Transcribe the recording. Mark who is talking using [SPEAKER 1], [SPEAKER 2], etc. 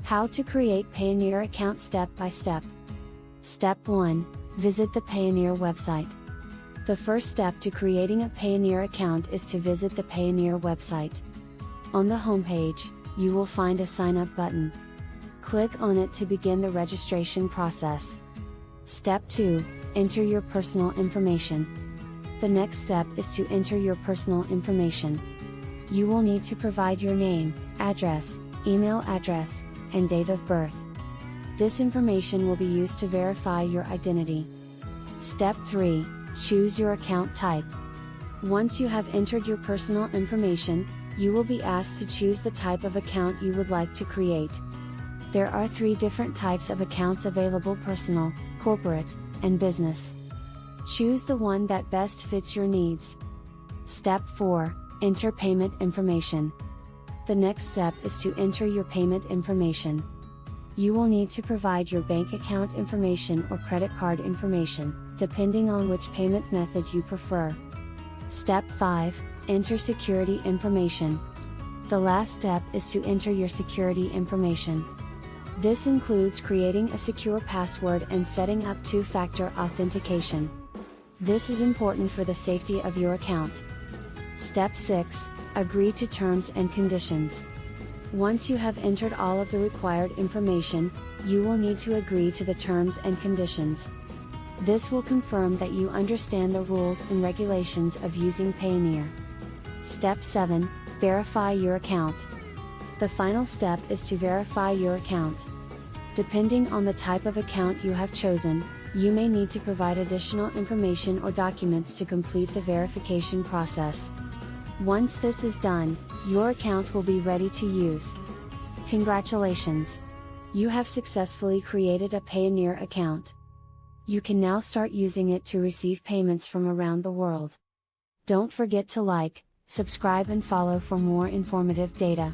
[SPEAKER 1] How to create Payoneer account step by step. Step 1. Visit the Payoneer website. The first step to creating a Payoneer account is to visit the Payoneer website. On the homepage, you will find a sign up button. Click on it to begin the registration process. Step 2. Enter your personal information. The next step is to enter your personal information. You will need to provide your name, address, email address, and date of birth. This information will be used to verify your identity. Step 3. Choose your account type. Once you have entered your personal information, you will be asked to choose the type of account you would like to create. There are 3 different types of accounts available: personal, corporate, and business. Choose the one that best fits your needs. Step 4. Enter payment information. The next step is to enter your payment information. You will need to provide your bank account information or credit card information, depending on which payment method you prefer. Step 5. Enter security information. The last step is to enter your security information. This includes creating a secure password and setting up 2-factor authentication. This is important for the safety of your account. Step 6. Agree to terms and conditions. Once you have entered all of the required information, you will need to agree to the terms and conditions. This will confirm that you understand the rules and regulations of using Payoneer. Step 7. Verify your account. The final step is to verify your account. Depending on the type of account you have chosen, you may need to provide additional information or documents to complete the verification process. Once this is done, your account will be ready to use. Congratulations! You have successfully created a Payoneer account. You can now start using it to receive payments from around the world. Don't forget to like, subscribe and follow for more informative data.